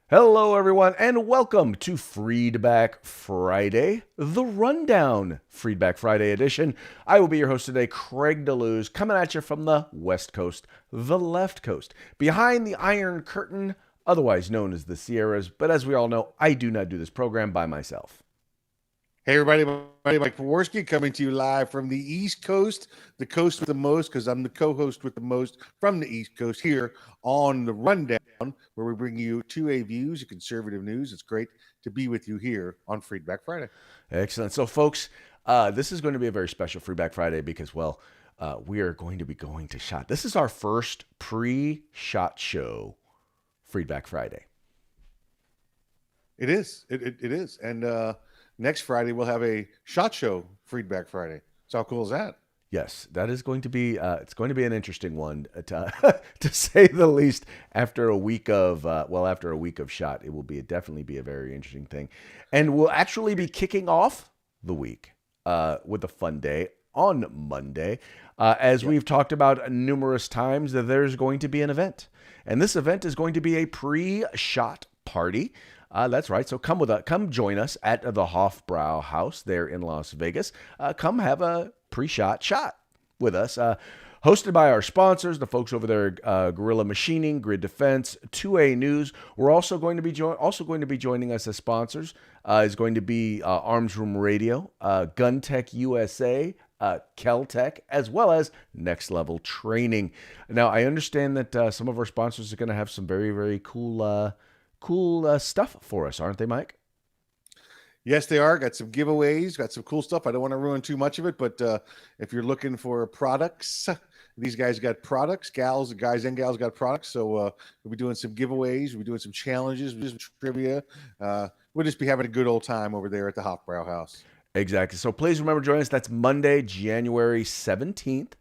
Hello, everyone, and welcome to Freedback Friday, the Rundown Freedback Friday edition. I will be your host today, Craig DeLuz, coming at you from the West Coast, the left coast, behind the Iron Curtain, otherwise known as the Sierras. But as we all know, I do not do this program by myself. Hey everybody, Mike Peworski coming to you live from the East Coast, the coast with the most, because I'm the co-host with the most from the East Coast here on the Rundown, where we bring you 2A views of conservative news. It's great to be with you here on Feedback Friday. Excellent. So, folks, this is going to be a very special Freeback Friday because, we are going to be going to SHOT. This is our first pre-SHOT show, Freeback Friday. It is. It is. And next Friday, we'll have a SHOT show, Feedback Friday. So how cool is that? Yes, that is going to be. It's going to be an interesting one, to say the least. After a week of SHOT, it will definitely be a very interesting thing, and we'll actually be kicking off the week with a fun day on Monday, as we've talked about numerous times. That there's going to be an event, and this event is going to be a pre-SHOT party. That's right. So come join us at the Hofbrau House there in Las Vegas. Come have a pre-SHOT shot with us. Hosted by our sponsors, the folks over there, Guerrilla Machining, Grid Defense, 2A News. We're also going to be joining us as sponsors. Is going to be Arms Room Radio, Gun Tech USA, Keltec, as well as Next Level Training. Now, I understand that some of our sponsors are going to have some very, very cool stuff for us, aren't they, Mike? Yes, they are. Got some giveaways, got some cool stuff. I don't want to ruin too much of it, but if you're looking for products, these guys got products. Guys and gals got products. So we'll be doing some giveaways. We'll be doing some challenges, some trivia. We'll just be having a good old time over there at the Hofbrau House. Exactly. So please remember to join us. That's Monday, January 17th.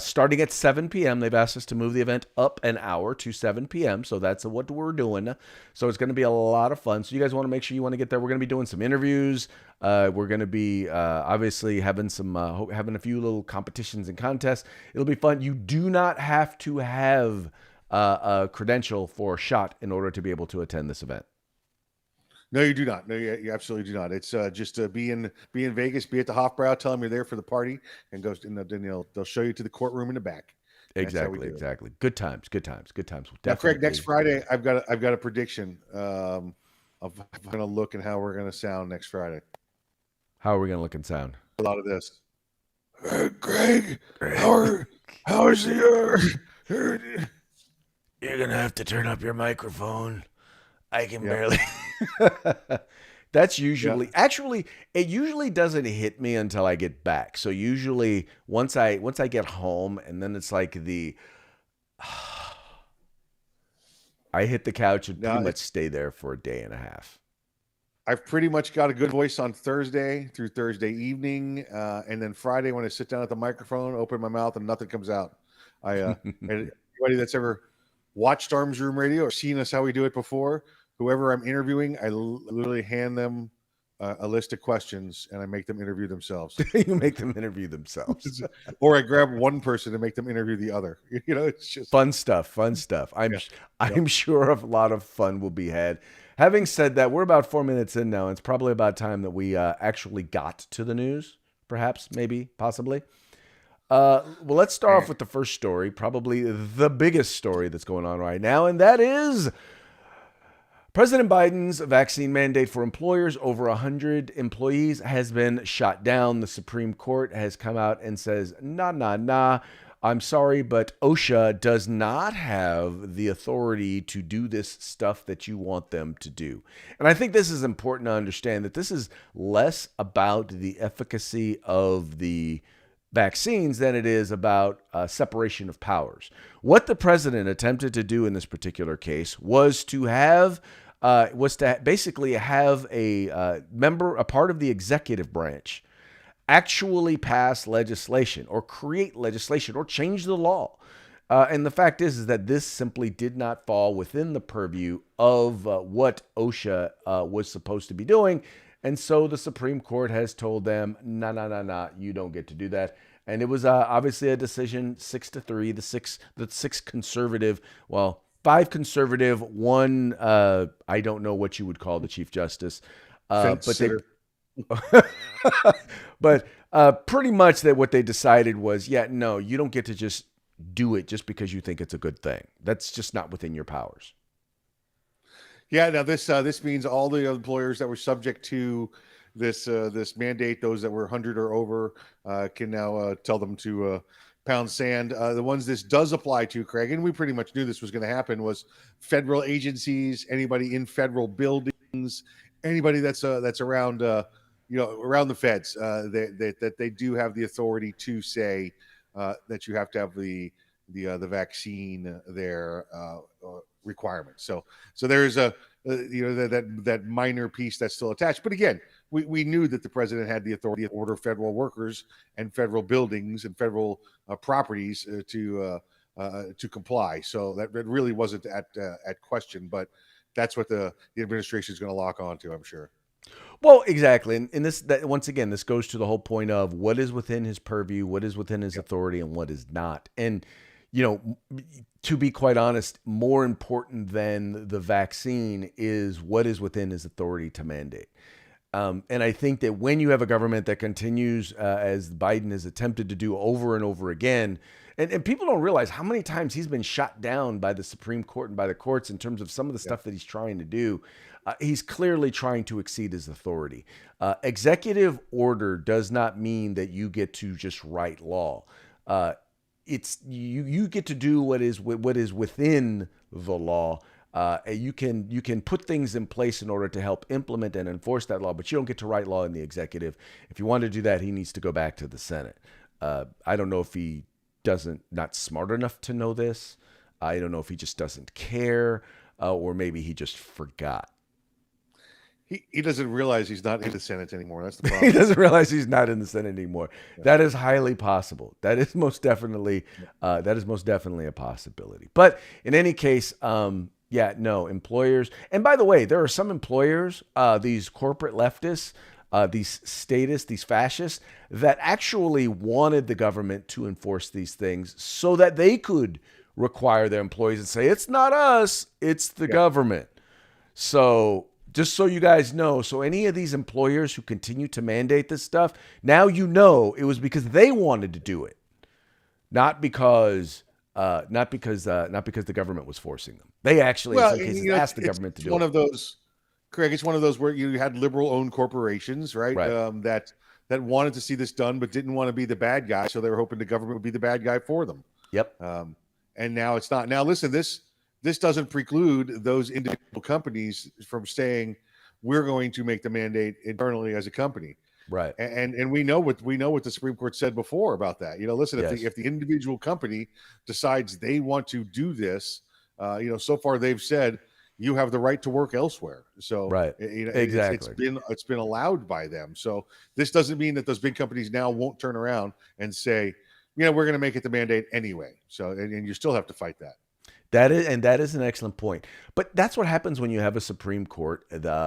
Starting at 7 p.m. They've asked us to move the event up an hour to 7 p.m. So that's what we're doing. So it's going to be a lot of fun. So you guys want to make sure you want to get there. We're going to be doing some interviews. We're going to be obviously having a few little competitions and contests. It'll be fun. You do not have to have a credential for SHOT in order to be able to attend this event. No, you do not. No, you absolutely do not. It's just be in Vegas, be at the Hofbrau, tell them you're there for the party, and then they'll show you to the courtroom in the back. Exactly. Good times. Now, Craig, next Friday, I've got a prediction of how we're going to look and how we're going to sound next Friday. How are we going to look and sound? A lot of this. Craig, how's your? You're going to have to turn up your microphone. I can barely. That's usually actually it usually doesn't hit me until I get back. So usually once I get home, and then it's like I hit the couch and pretty much stay there for a day and a half. I've pretty much got a good voice on Thursday through Thursday evening, and then Friday when I sit down at the microphone, open my mouth, and nothing comes out. Anybody that's ever watched Arms Room Radio or seen us how we do it before, whoever I'm interviewing, I literally hand them a list of questions and I make them interview themselves. You make them interview themselves. Or I grab one person and make them interview the other. It's just fun stuff. I'm sure a lot of fun will be had. Having said that, we're about 4 minutes in now. It's probably about time that we actually got to the news, perhaps, maybe, possibly. Well, let's start off with the first story, probably the biggest story that's going on right now, and that is President Biden's vaccine mandate for employers over 100 employees has been shot down. The Supreme Court has come out and says, nah. I'm sorry, but OSHA does not have the authority to do this stuff that you want them to do. And I think this is important to understand, that this is less about the efficacy of the vaccines than it is about separation of powers. What the president attempted to do in this particular case was to basically have a part of the executive branch actually pass legislation or create legislation or change the law. And the fact is that this simply did not fall within the purview of what OSHA was supposed to be doing. And so the Supreme Court has told them, nah, you don't get to do that. And it was obviously a decision 6-3. The six conservative, well, 5 conservative, 1 I don't know what you would call the Chief Justice, Fence but they sitter. but pretty much that what they decided was, yeah, no, you don't get to just do it just because you think it's a good thing. That's just not within your powers. Yeah, now this means all the employers that were subject to this mandate, those that were 100 or over, can now tell them to pound sand. The ones this does apply to, Craig, and we pretty much knew this was going to happen, was federal agencies, anybody in federal buildings, anybody that's around around the feds. That they do have the authority to say that you have to have the vaccine there requirement. So there's a that minor piece that's still attached. But again, we knew that the president had the authority to order federal workers and federal buildings and federal properties to comply. So that really wasn't at question. But that's what the administration is going to lock on to, I'm sure. Well, exactly. And this, that, once again, this goes to the whole point of what is within his purview, what is within his authority, and what is not. And, to be quite honest, more important than the vaccine is what is within his authority to mandate. And I think that when you have a government that continues, as Biden has attempted to do over and over again, and people don't realize how many times he's been shot down by the Supreme Court and by the courts in terms of some of the stuff that he's trying to do. He's clearly trying to exceed his authority. Executive order does not mean that you get to just write law. It's you get to do what is within the law. You can put things in place in order to help implement and enforce that law, but you don't get to write law in the executive. If you want to do that, he needs to go back to the Senate. I don't know if he not smart enough to know this. I don't know if he just doesn't care, or maybe he just forgot. He doesn't realize he's not in the Senate anymore. That's the He problem. doesn't realize he's not in the Senate anymore. Yeah. That is highly possible. That is most definitely a possibility. But in any case, employers. And by the way, there are some employers, these corporate leftists, these statists, these fascists, that actually wanted the government to enforce these things so that they could require their employees and say, it's not us, it's the government. So just so you guys know, so any of these employers who continue to mandate this stuff, now you know it was because they wanted to do it, not because the government was forcing them. They actually, in some cases, asked the government to do it. One of those, Craig. It's one of those where you had liberal-owned corporations, right? That wanted to see this done, but didn't want to be the bad guy, so they were hoping the government would be the bad guy for them. Yep. And now it's not. Now listen, this doesn't preclude those individual companies from saying we're going to make the mandate internally as a company. Right. And we know what the Supreme Court said before about that. Listen, if the individual company decides they want to do this, so far they've said you have the right to work elsewhere. So right. Exactly. It's been allowed by them. So this doesn't mean that those big companies now won't turn around and say, we're going to make it the mandate anyway. So and you still have to fight that. That is an excellent point. But that's what happens when you have a Supreme Court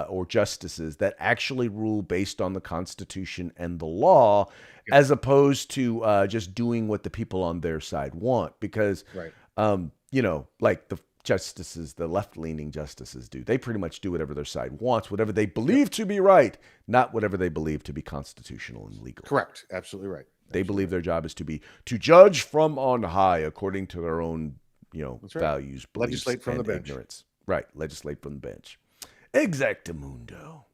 or justices that actually rule based on the Constitution and the law, as opposed to just doing what the people on their side want. Because, like the justices, the left-leaning justices do, they pretty much do whatever their side wants, whatever they believe to be right, not whatever they believe to be constitutional and legal. Correct. Absolutely right. They believe their job is to judge from on high according to their own values, beliefs, legislate from the bench. Ignorance. Right, legislate from the bench. Exactamundo.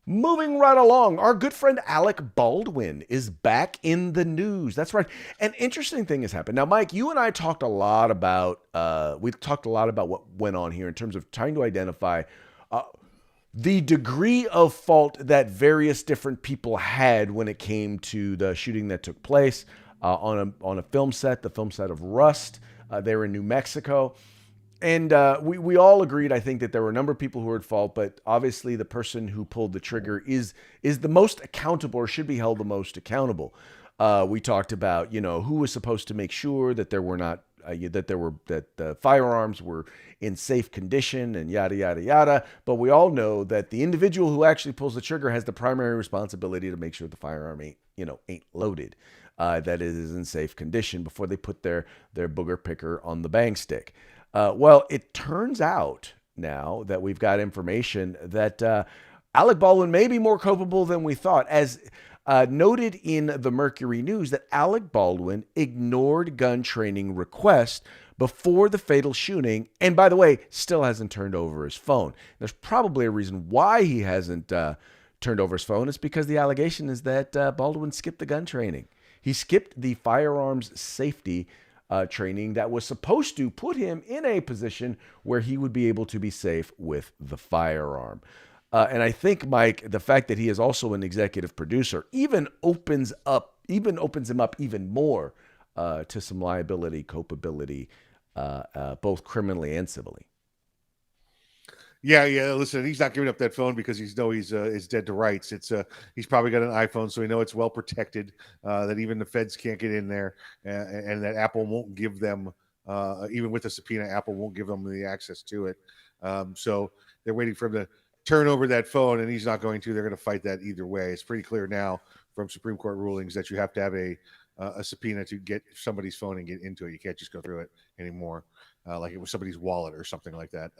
Moving right along, our good friend Alec Baldwin is back in the news. That's right. An interesting thing has happened. Now, Mike, you and I talked a lot about what went on here in terms of trying to identify the degree of fault that various different people had when it came to the shooting that took place on a film set, the film set of Rust. They were in New Mexico. And we all agreed, I think, that there were a number of people who were at fault, but obviously the person who pulled the trigger is the most accountable, or should be held the most accountable. We talked about, who was supposed to make sure that there were not that the firearms were in safe condition and yada yada yada. But we all know that the individual who actually pulls the trigger has the primary responsibility to make sure the firearm ain't loaded. That it is in safe condition before they put their booger picker on the bang stick. Well, it turns out now that we've got information that Alec Baldwin may be more culpable than we thought, as noted in the Mercury News that Alec Baldwin ignored gun training requests before the fatal shooting, and by the way, still hasn't turned over his phone. There's probably a reason why he hasn't turned over his phone. It's because the allegation is that Baldwin skipped the gun training. He skipped the firearms safety training that was supposed to put him in a position where he would be able to be safe with the firearm. And I think, Mike, the fact that he is also an executive producer even opens him up even more to some liability, culpability, both criminally and civilly. Yeah, yeah. Listen, he's not giving up that phone because he's dead to rights. He's probably got an iPhone, so we know it's well protected. That even the feds can't get in there, and that Apple won't give them, even with a subpoena, Apple won't give them the access to it. So they're waiting for him to turn over that phone, and he's not going to. They're going to fight that either way. It's pretty clear now from Supreme Court rulings that you have to have a subpoena to get somebody's phone and get into it. You can't just go through it anymore, like it was somebody's wallet or something like that.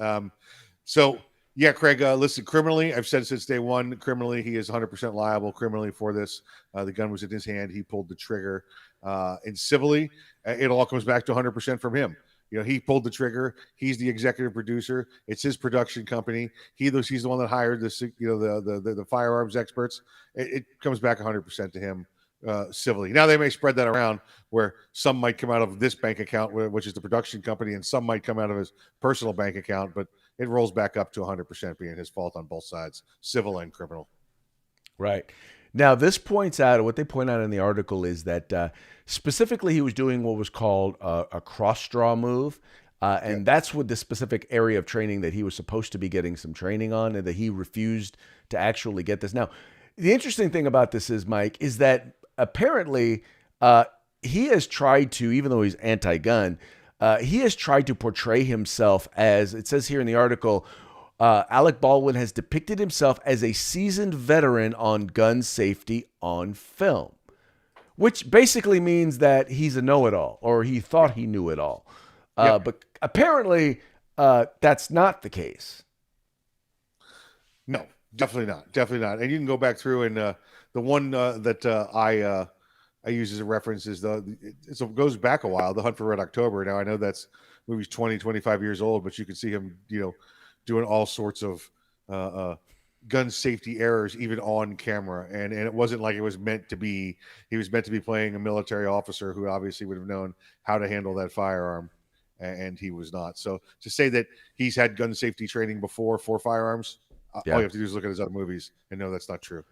So, yeah, Craig, listen, criminally, I've said since day one, criminally, he is 100% liable criminally for this. The gun was in his hand. He pulled the trigger. And civilly, it all comes back to 100% from him. You know, he pulled the trigger. He's the executive producer. It's his production company. He's the one that hired the firearms experts. It comes back 100% to him. Civilly. Now they may spread that around where some might come out of this bank account, which is the production company, and some might come out of his personal bank account, but it rolls back up to 100% being his fault on both sides, civil and criminal. Right. Now, what they point out in the article is that specifically he was doing what was called a cross draw move. And that's what the specific area of training that he was supposed to be getting some training on, and that he refused to actually get this. Now, the interesting thing about this is, Mike, is that apparently he has tried to, even though he's anti-gun, he has tried to portray himself as, it says here in the article, Alec Baldwin has depicted himself as a seasoned veteran on gun safety on film, which basically means that he's a know-it-all, or he thought he knew it all. But apparently that's not the case. No, definitely not. Definitely not. And you can go back through and the one that I use as a reference is it goes back a while, The Hunt for Red October. Now I know that's movie's 20, 25 years old, but you can see him, doing all sorts of gun safety errors even on camera. And it wasn't like it was meant to be. He was meant to be playing a military officer who obviously would have known how to handle that firearm, and he was not. So to say that he's had gun safety training before for firearms, all you have to do is look at his other movies and know that's not true.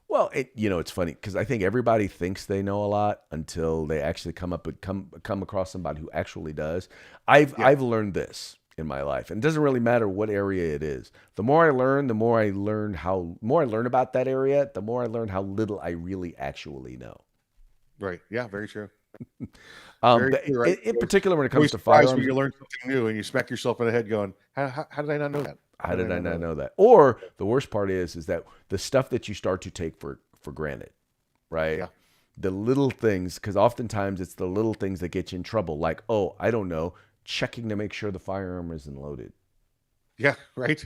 Well, it's funny because I think everybody thinks they know a lot until they actually come across somebody who actually does. I've learned this in my life, and it doesn't really matter what area it is. The more I learn, the more I learn about that area, the more I learn how little I really actually know. Right. Yeah. Very true. Very true, right? In particular, when it comes to firearms, when you learn something new and you smack yourself in the head, going, "How did I not know that? How did I not know that?" Or the worst part is that the stuff that you start to take for granted, right? Yeah. The little things, because oftentimes it's the little things that get you in trouble. Like, oh, I don't know, checking to make sure the firearm isn't loaded. Yeah, right.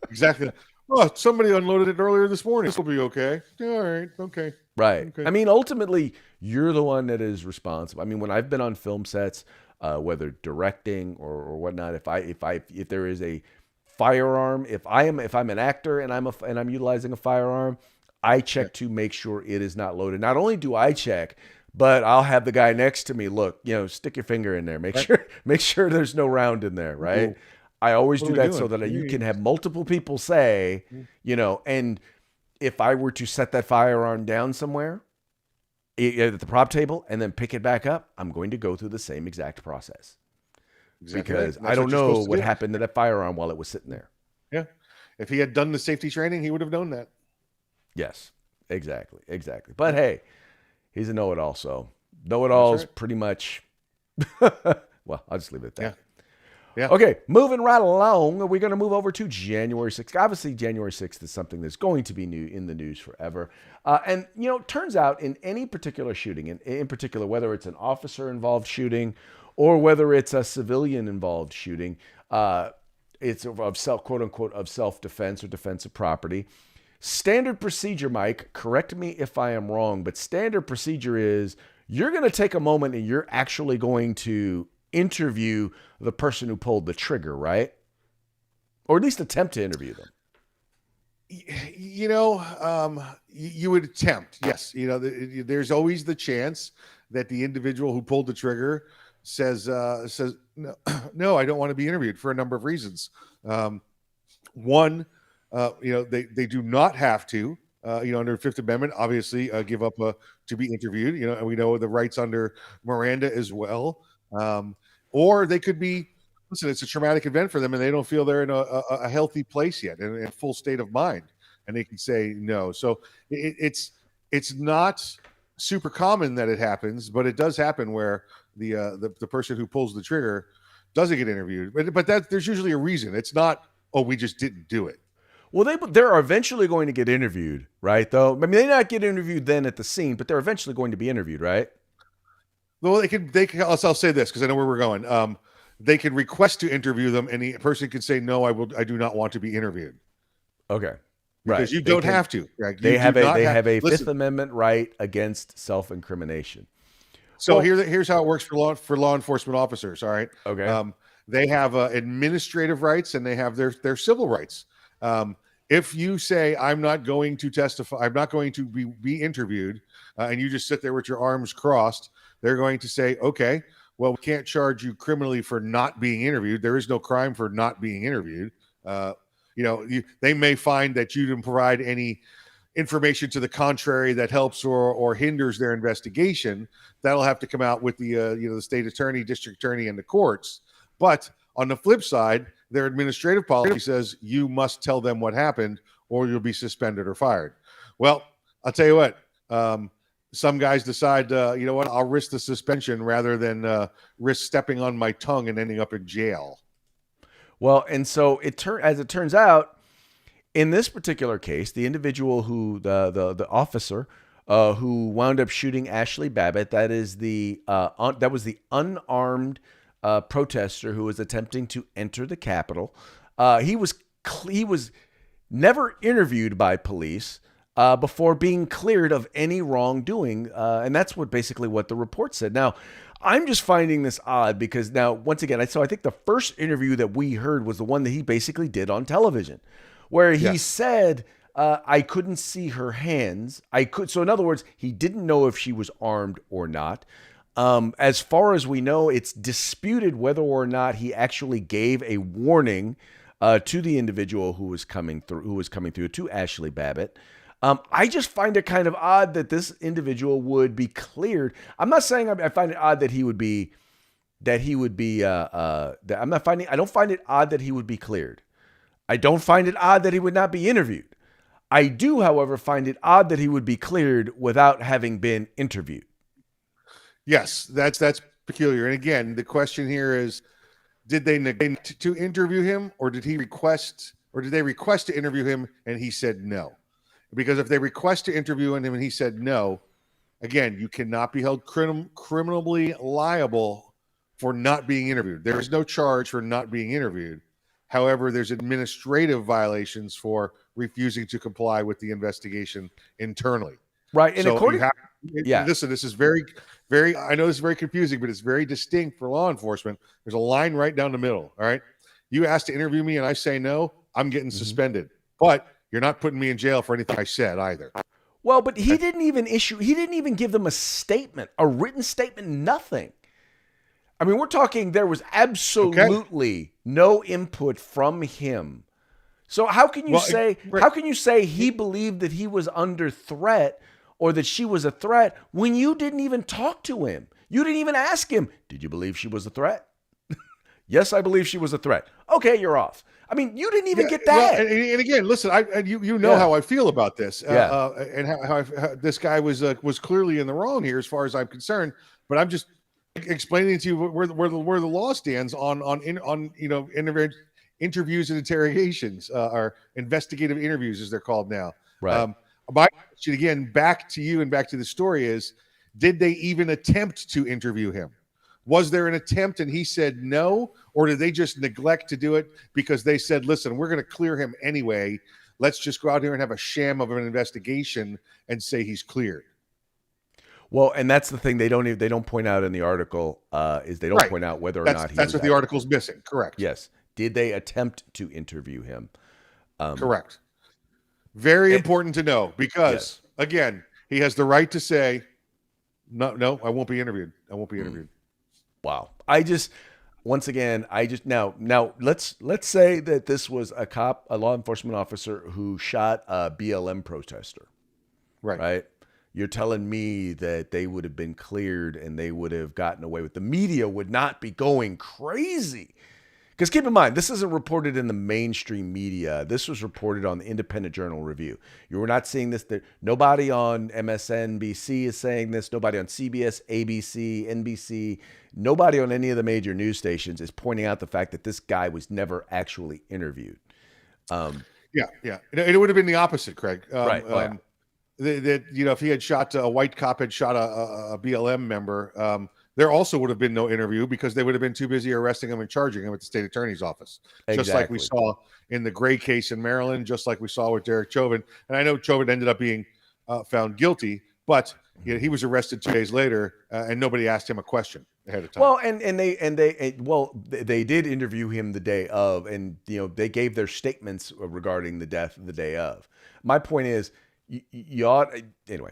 Exactly. Oh, somebody unloaded it earlier this morning. This will be okay. All right. Okay. Right. Okay. I mean, ultimately, you're the one that is responsible. I mean, when I've been on film sets, whether directing or whatnot, if there is a firearm, if I'm an actor and I'm utilizing a firearm, I check to make sure it is not loaded. Not only do I check, but I'll have the guy next to me look. Stick your finger in there. Make sure there's no round in there. Right. Ooh. I always do that so that you can have multiple people say, and if I were to set that firearm down somewhere at the prop table and then pick it back up, I'm going to go through the same exact process. Exactly. Because I don't know what happened to that firearm while it was sitting there. Yeah. If he had done the safety training, he would have known that. Yes, exactly. But hey, he's a know-it-all. So know-it-alls pretty much, well, I'll just leave it at that. Yeah. Okay, moving right along, we're going to move over to January 6th. Obviously, January 6th is something that's going to be new in the news forever. And, turns out in any particular shooting, in particular, whether it's an officer-involved shooting or whether it's a civilian involved shooting, it's of self, quote unquote, of self defense or defense of property. Standard procedure, Mike, correct me if I am wrong, but standard procedure is you're going to take a moment and you're actually going to interview the person who pulled the trigger, right? Or at least attempt to interview them. You would attempt, yes. There's always the chance that the individual who pulled the trigger says no, no, I don't want to be interviewed for a number of reasons. One, they do not have to, under Fifth Amendment, obviously give up to be interviewed. And we know the rights under Miranda as well. Or they could be, listen, it's a traumatic event for them, and they don't feel they're in a healthy place yet, in a full state of mind, and they can say no. So it's not super common that it happens, but it does happen where the person who pulls the trigger doesn't get interviewed. But there's usually a reason. It's not, oh, we just didn't do it. Well, they're eventually going to get interviewed, right? Though, I mean, they not get interviewed then at the scene, but they're eventually going to be interviewed, right? Well, they can. I'll say this because I know where we're going. They can request to interview them, and the person can say, "No, I do not want to be interviewed." Okay, because you don't have to. Right? They have a Fifth Amendment right against self-incrimination. So here's how it works for law enforcement officers. All right. Okay. They have administrative rights and they have their civil rights. If you say, I'm not going to testify, I'm not going to be interviewed, and you just sit there with your arms crossed, they're going to say, okay, well, we can't charge you criminally for not being interviewed. There is no crime for not being interviewed. They may find that you didn't provide any information to the contrary that helps or hinders their investigation. That'll have to come out with the state attorney, district attorney, and the courts. But on the flip side, their administrative policy says you must tell them what happened or you'll be suspended or fired. Well, I'll tell you what, some guys decide, you know what, I'll risk the suspension rather than risk stepping on my tongue and ending up in jail. Well, and so as it turns out, in this particular case, the individual who the officer who wound up shooting Ashley Babbitt, that was the unarmed protester who was attempting to enter the Capitol. He was never interviewed by police before being cleared of any wrongdoing, and that's basically what the report said. Now, I'm just finding this odd because now, once again, I think the first interview that we heard was the one that he basically did on television, where he said, I couldn't see her hands. So in other words, he didn't know if she was armed or not. As far as we know, it's disputed whether or not he actually gave a warning to the individual who was coming through, to Ashley Babbitt. I just find it kind of odd that this individual would be cleared. I'm not saying I find it odd that he would be. I don't find it odd that he would be cleared. I don't find it odd that he would not be interviewed. I do, however, find it odd that he would be cleared without having been interviewed. Yes, that's peculiar. And again, the question here is, did they neglect to interview him, or did they request to interview him and he said no? Because if they request to interview him and he said no, again, you cannot be held criminally liable for not being interviewed. There is no charge for not being interviewed. However, there's administrative violations for refusing to comply with the investigation internally. Right. And so according, listen, this is very, very, I know this is very confusing, but it's very distinct for law enforcement. There's a line right down the middle. All right. You ask to interview me and I say no, I'm getting suspended. But you're not putting me in jail for anything I said either. Well, but he didn't even give them a statement, a written statement, nothing. I mean, we're talking there was absolutely no input from him. So how can you say he believed that he was under threat or that she was a threat when you didn't even talk to him? You didn't even ask him, did you believe she was a threat? Yes, I believe she was a threat. Okay, you're off. I mean, you didn't even get that. Well, and again, listen, you know how I feel about this, and how this guy was clearly in the wrong here, as far as I'm concerned. But I'm just explaining to you where the law stands on interviews and interrogations, or investigative interviews, as they're called now. Right. My question again, back to you and back to the story is: did they even attempt to interview him? Was there an attempt and he said no, or did they just neglect to do it because they said, "Listen, we're going to clear him anyway. Let's just go out here and have a sham of an investigation and say he's cleared." Well, and that's the thing they don't point out in the article is they don't Right. point out whether or That's not he that's was what the article's missing. Correct. yes. Did they attempt to interview him? Correct. Very And, important to know because yes. again, he has the right to say, "No, I won't be interviewed. I won't be interviewed." Wow. Once again, now let's say that this was a law enforcement officer who shot a BLM protester, Right. right? You're telling me that they would have been cleared and they would have gotten away with the media would not be going crazy. Because keep in mind, this isn't reported in the mainstream media. This was reported on the Independent Journal Review. You were not seeing this. Nobody on MSNBC is saying this. Nobody on CBS, ABC, NBC. Nobody on any of the major news stations is pointing out the fact that this guy was never actually interviewed. Yeah. It would have been the opposite, Craig. Right. Oh, yeah. That if he had shot a white cop had shot a BLM member, there also would have been no interview because they would have been too busy arresting him and charging him at the state attorney's office. Exactly. Just like we saw in the Gray case in Maryland, just like we saw with Derek Chauvin. And I know Chauvin ended up being found guilty, but he was arrested 2 days later, and nobody asked him a question ahead of time. Well, they did interview him the day of, and they gave their statements regarding the death the day of. My point is, you ought anyway.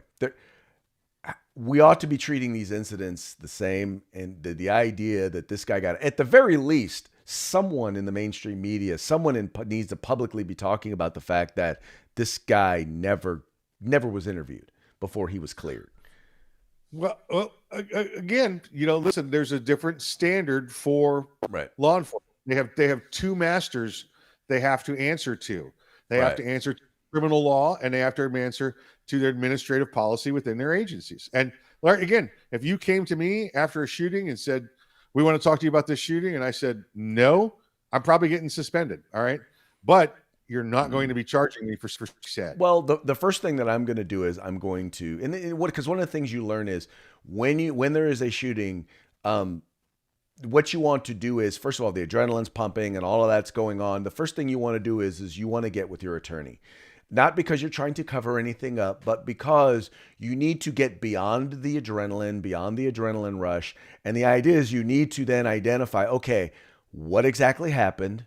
We ought to be treating these incidents the same, and the idea that this guy got, at the very least, someone in the mainstream media, needs to publicly be talking about the fact that this guy never was interviewed before he was cleared. Well, again, listen, there's a different standard for law enforcement. They have two masters they have to answer to. They have to answer to criminal law, and they have to answer to their administrative policy within their agencies. And again, if you came to me after a shooting and said, "We want to talk to you about this shooting," and I said, "No," I'm probably getting suspended. All right. But you're not going to be charging me for what you said. Well, the first thing that I'm going to do is I'm going to, because one of the things you learn is when there is a shooting, what you want to do is, first of all, the adrenaline's pumping and all of that's going on. The first thing you want to do is you want to get with your attorney. Not because you're trying to cover anything up, but because you need to get beyond the adrenaline rush. And the idea is you need to then identify, okay, what exactly happened,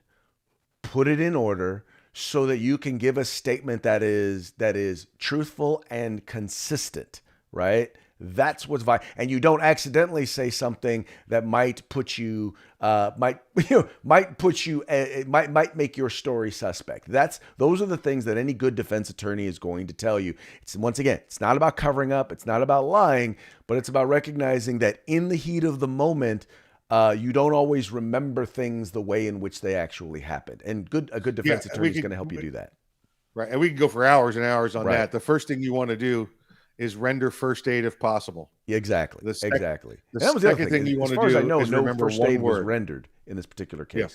put it in order so that you can give a statement that is truthful and consistent, right? That's what's vital. And you don't accidentally say something that might might make your story suspect. Those are the things that any good defense attorney is going to tell you. Once again, it's not about covering up, it's not about lying, but it's about recognizing that in the heat of the moment, you don't always remember things the way in which they actually happened. And a good defense attorney is going to help you do that. Right. And we can go for hours and hours on that. The first thing you want to do is render first aid if possible. Exactly. The second thing you want to do, as far as I know, is no remember first one aid was word. rendered in this particular case. Yeah.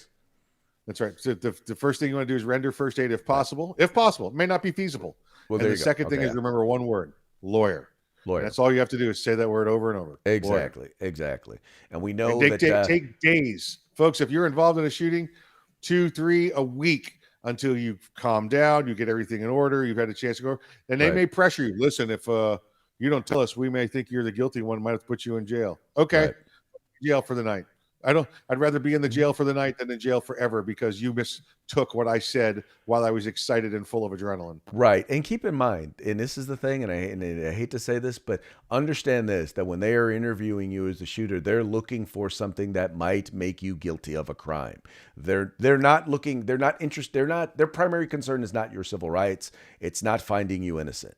That's right. So the first thing you want to do is render first aid if possible. If possible. It may not be feasible. Well, and the second thing is remember one word: lawyer. And that's all you have to do is say that word over and over. Exactly. Lawyer. Exactly. And we know take days. Folks, if you're involved in a shooting, 2-3 a week until you've calmed down, you get everything in order, you've had a chance to go, and they may pressure you. Listen, if you don't tell us, we may think you're the guilty one, might have to put you in jail. Okay. Jail for the night. I'd rather be in the jail for the night than in jail forever because you mistook what I said while I was excited and full of adrenaline. Right. And keep in mind, and this is the thing, and I hate to say this, but understand this, that when they are interviewing you as the shooter, they're looking for something that might make you guilty of a crime. Their primary concern is not your civil rights. It's not finding you innocent.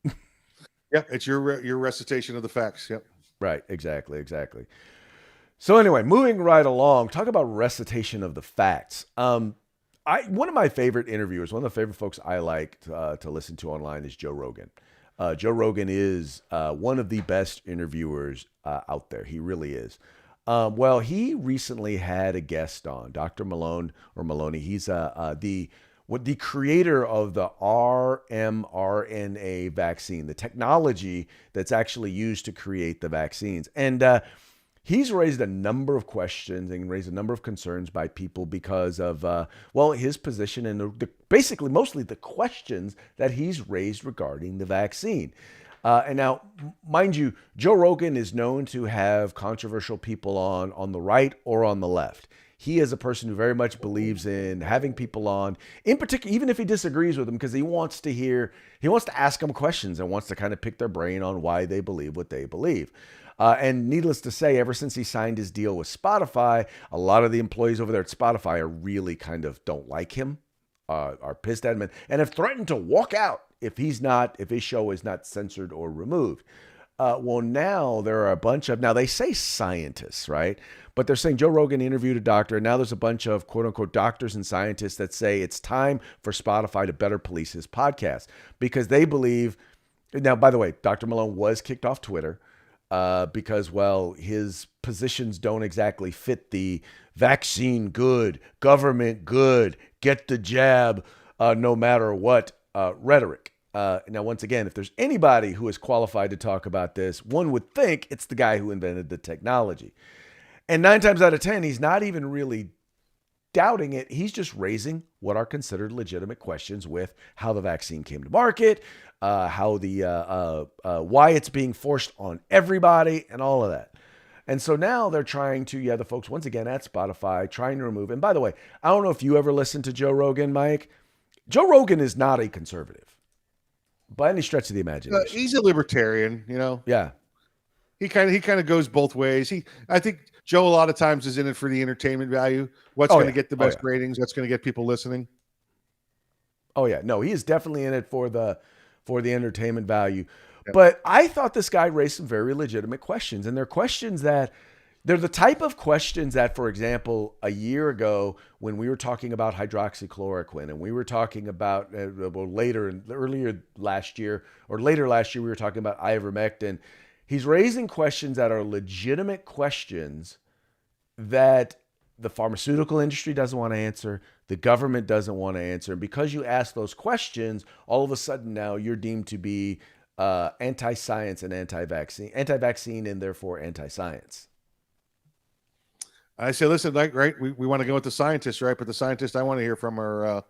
Yeah, it's your recitation of the facts. Yep. Right. Exactly. So anyway, moving right along, talk about recitation of the facts. One of my favorite interviewers, one of the favorite folks I like to listen to online is Joe Rogan. Joe Rogan is one of the best interviewers out there. He really is. Well, he recently had a guest on, Dr. Maloney. He's the creator of the mRNA vaccine, the technology that's actually used to create the vaccines. And He's raised a number of questions and raised a number of concerns by people because of, well, his position and basically mostly the questions that he's raised regarding the vaccine. And now, mind you, Joe Rogan is known to have controversial people on the right or on the left. He is a person who very much believes in having people on, in particular, even if he disagrees with them, because he wants to ask them questions and wants to kind of pick their brain on why they believe what they believe. And needless to say, ever since he signed his deal with Spotify, a lot of the employees over there at Spotify are really kind of don't like him, are pissed at him, and have threatened to walk out if his show is not censored or removed. Well, now there are a bunch of, now they say scientists, right? But they're saying Joe Rogan interviewed a doctor, and now there's a bunch of quote unquote doctors and scientists that say it's time for Spotify to better police his podcast because they believe. Now, by the way, Dr. Malone was kicked off Twitter because, well, his positions don't exactly fit the vaccine good, government good, get the jab no matter what rhetoric. Now, once again, if there's anybody who is qualified to talk about this, one would think it's the guy who invented the technology. And 9 times out of 10, he's not even really doubting it. He's just raising what are considered legitimate questions with how the vaccine came to market, how why it's being forced on everybody, and all of that. And so now they're trying to, the folks once again at Spotify trying to remove. And by the way, I don't know if you ever listened to Joe Rogan, Mike. Joe Rogan is not a conservative by any stretch of the imagination. He's a libertarian, you know. Yeah. He kind of goes both ways. I think Joe a lot of times is in it for the entertainment value. What's going to get the best ratings? What's going to get people listening? Oh yeah, no, he is definitely in it for the entertainment value. Yep. But I thought this guy raised some very legitimate questions, and they're questions that they're the type of questions that, for example, a year ago when we were talking about hydroxychloroquine and we were talking about later last year we were talking about ivermectin. He's raising questions that are legitimate questions that the pharmaceutical industry doesn't want to answer, the government doesn't want to answer. And because you ask those questions, all of a sudden now you're deemed to be anti-science and anti-vaccine and therefore anti-science. I say, listen, right, we want to go with the scientists, right? But the scientists I want to hear from are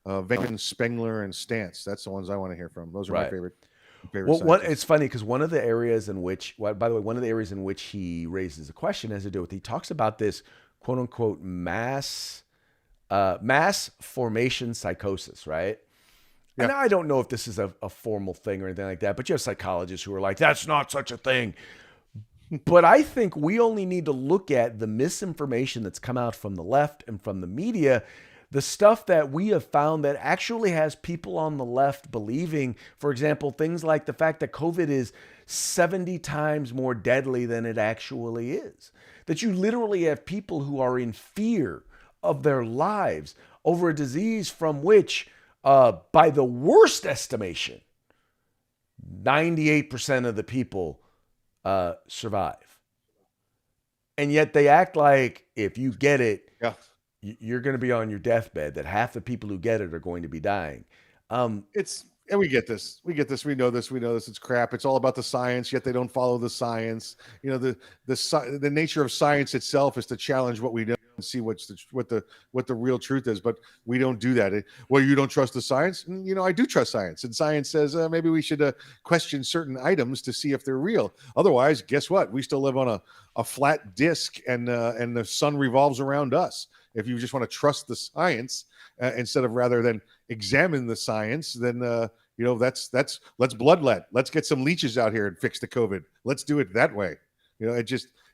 Van Spengler and Stantz. That's the ones I want to hear from. Those are my favorite. Well, it's funny because one of the areas in which he raises a question has to do with, he talks about this quote unquote mass formation psychosis, right? Yeah. And I don't know if this is a formal thing or anything like that, but you have psychologists who are like, that's not such a thing. But I think we only need to look at the misinformation that's come out from the left and from the media, the stuff that we have found that actually has people on the left believing, for example, things like the fact that COVID is 70 times more deadly than it actually is. That you literally have people who are in fear of their lives over a disease from which, by the worst estimation, 98% of the people survive. And yet they act like if you get it, you're going to be on your deathbed, that half the people who get it are going to be dying. And we get this. We know this. It's crap. It's all about the science, yet they don't follow the science. You know, the nature of science itself is to challenge what we know and see what the real truth is. But we don't do that. Well, you don't trust the science? You know, I do trust science. And science says maybe we should question certain items to see if they're real. Otherwise, guess what? We still live on a flat disc and the sun revolves around us. If you just want to trust the science instead of rather than examine the science, then that's let's bloodlet. Let's get some leeches out here and fix the COVID. Let's do it that way. You know,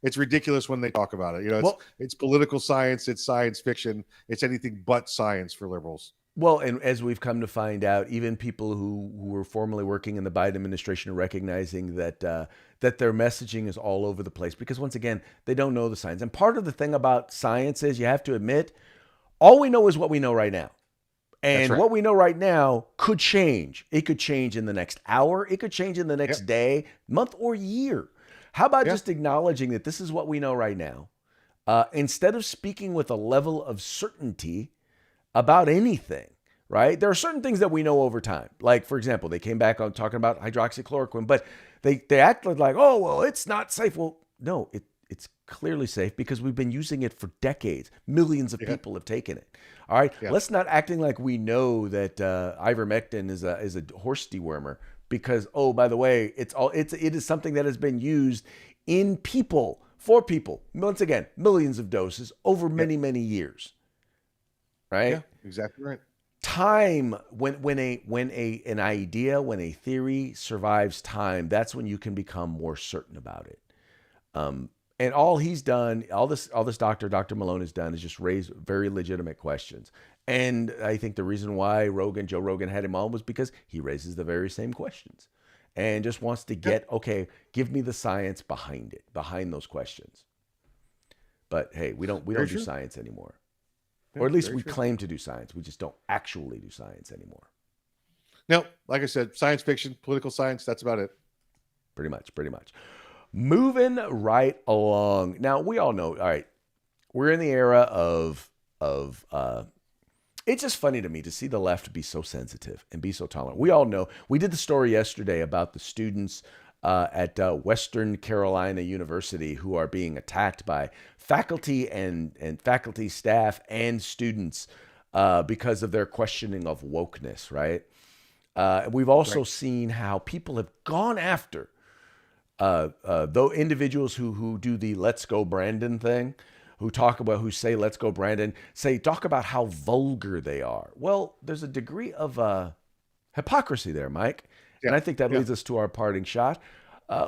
it's ridiculous when they talk about it. You know, it's political science, it's science fiction, it's anything but science for liberals. Well, and as we've come to find out, even people who were formerly working in the Biden administration are recognizing that their messaging is all over the place because, once again, they don't know the science. And part of the thing about science is you have to admit, all we know is what we know right now. And what we know right now could change. It could change in the next hour. It could change in the next day, month, or year. How about just acknowledging that this is what we know right now? Instead of speaking with a level of certainty about anything, right? There are certain things that we know over time. Like, for example, they came back on talking about hydroxychloroquine, but they acted like, oh, well, it's not safe. Well, no, it's clearly safe because we've been using it for decades. Millions of Yeah. people have taken it. All right, Yeah. let's not acting like we know that ivermectin is a horse dewormer because oh by the way it is something that has been used in people for people once again millions of doses over Yeah. many years. Yeah. Right? Exactly right. Time when an idea when a theory survives time, that's when you can become more certain about it. And all he's done, all this Dr. Malone has done is just raise very legitimate questions. And I think the reason why Joe Rogan had him on was because he raises the very same questions and just wants to Yeah. get, okay, give me the science behind it, behind those questions. But hey, we don't Very do true. science anymore. Yeah. Or at least Very we true. claim to do science. We just don't actually do science anymore. No, like I said, science fiction, political science. That's about it. Pretty much, pretty much. Moving right along. Now we all know, all right, we're in the era of it's just funny to me to see the left be so sensitive and be so tolerant. We all know. We did the story yesterday about the students at Western Carolina University who are being attacked by faculty and faculty staff and students because of their questioning of wokeness, right? We've also Right. seen how people have gone after though individuals who do the "Let's Go Brandon" thing, who say "Let's go Brandon," talk about how vulgar they are. Well, there's a degree of hypocrisy there, Mike, and Yeah. I think that Yeah. leads us to our parting shot,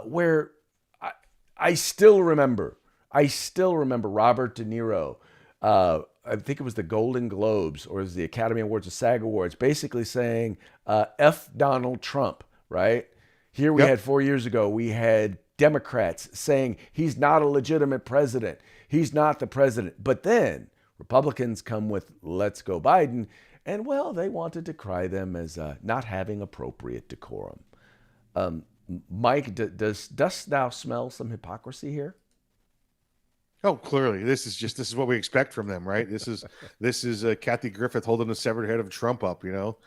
where I, I still remember, I still remember Robert De Niro. I think it was the Golden Globes or it was the Academy Awards, the SAG Awards, basically saying "F Donald Trump," right? Here we Yep. had 4 years ago, we had Democrats saying he's not a legitimate president. He's not the president. But then Republicans come with "Let's go Biden," and well, they wanted to cry them as not having appropriate decorum. Um, Mike, dost thou smell some hypocrisy here? Oh, clearly, this is what we expect from them, right? This is Kathy Griffith holding the severed head of Trump up, you know.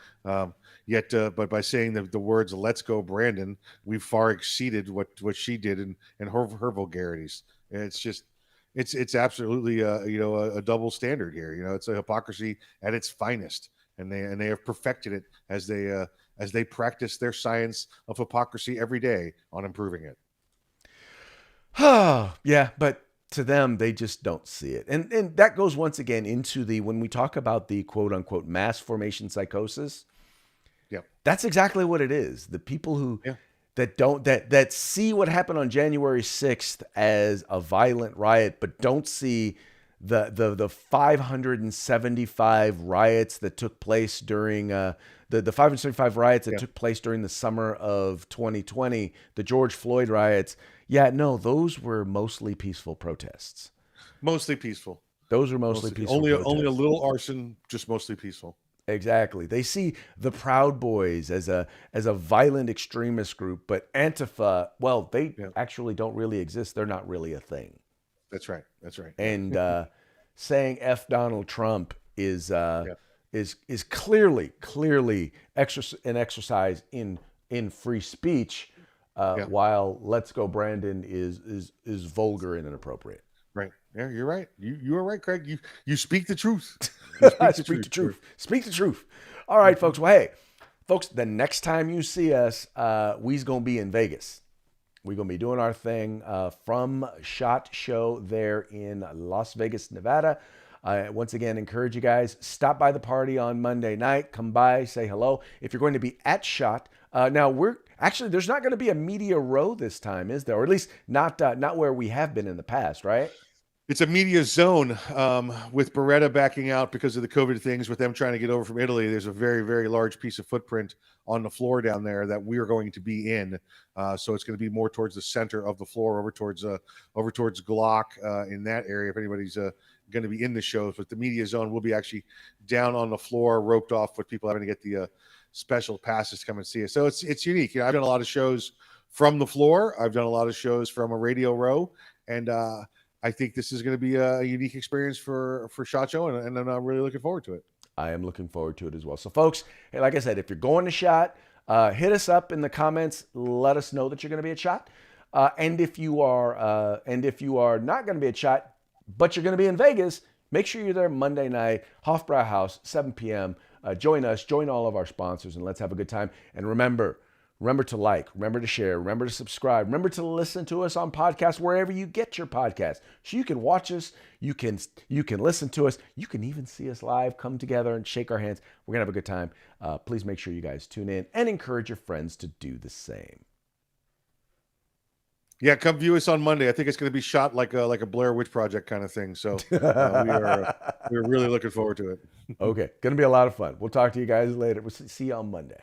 Yet, but by saying the words "Let's go, Brandon," we've far exceeded what she did in her vulgarities. And it's just, it's absolutely a double standard here. You know, it's a hypocrisy at its finest, and they have perfected it as they practice their science of hypocrisy every day on improving it. Yeah, but to them, they just don't see it. And that goes once again into the when we talk about the quote unquote mass formation psychosis, Yep. that's exactly what it is. The people who Yeah. that see what happened on January 6th as a violent riot, but don't see the 575 riots that took place during the 575 riots that Yeah. took place during the summer of 2020, the George Floyd riots. Yeah, no, those were mostly peaceful protests. Mostly peaceful. Those were mostly Mostly peaceful only a protests. little arson, just mostly peaceful. Exactly. They see the Proud Boys as a violent extremist group, but Antifa, well, they Yeah, actually don't really exist. They're not really a thing. that's right. That's right. Yeah, And saying "F Donald Trump" yeah, is clearly an exercise in free speech, yeah. while "Let's Go Brandon" is vulgar and inappropriate. Right. Yeah, you're right. You are right, Craig. You speak the truth. You speak the Speak truth. the truth. Speak the truth. All right, folks. Well, hey, folks, the next time you see us, we's gonna be in Vegas. We're gonna be doing our thing from SHOT Show there in Las Vegas, Nevada. Once again, encourage you guys, stop by the party on Monday night. Come by, say hello. If you're going to be at SHOT, now we're actually there's not going to be a media row this time, is there? Or at least not where we have been in the past, right? It's a media zone with Beretta backing out because of the COVID things, with them trying to get over from Italy. There's a very, very large piece of footprint on the floor down there that we are going to be in. So it's going to be more towards the center of the floor, over towards Glock in that area. If anybody's going to be in the shows, but the media zone will be actually down on the floor, roped off with people having to get the special passes to come and see us. So it's unique. You know, I've done a lot of shows from the floor. I've done a lot of shows from a radio row, and I think this is going to be a unique experience for SHOT Show, and I'm really looking forward to it. I am looking forward to it as well. So, folks, hey, like I said, if you're going to SHOT, hit us up in the comments. Let us know that you're going to be at SHOT. And if you are not going to be at SHOT, but you're going to be in Vegas, make sure you're there Monday night, Hofbrauhaus, 7 p.m. Join us, join all of our sponsors, and let's have a good time. And remember to like, remember to share, remember to subscribe, remember to listen to us on podcasts wherever you get your podcasts. So you can watch us, you can listen to us, you can even see us live, come together and shake our hands. We're gonna have a good time. Please make sure you guys tune in and encourage your friends to do the same. Yeah, come view us on Monday. I think it's going to be shot like a Blair Witch Project kind of thing. So we're really looking forward to it. Okay, gonna be a lot of fun. We'll talk to you guys later. We'll see you on Monday.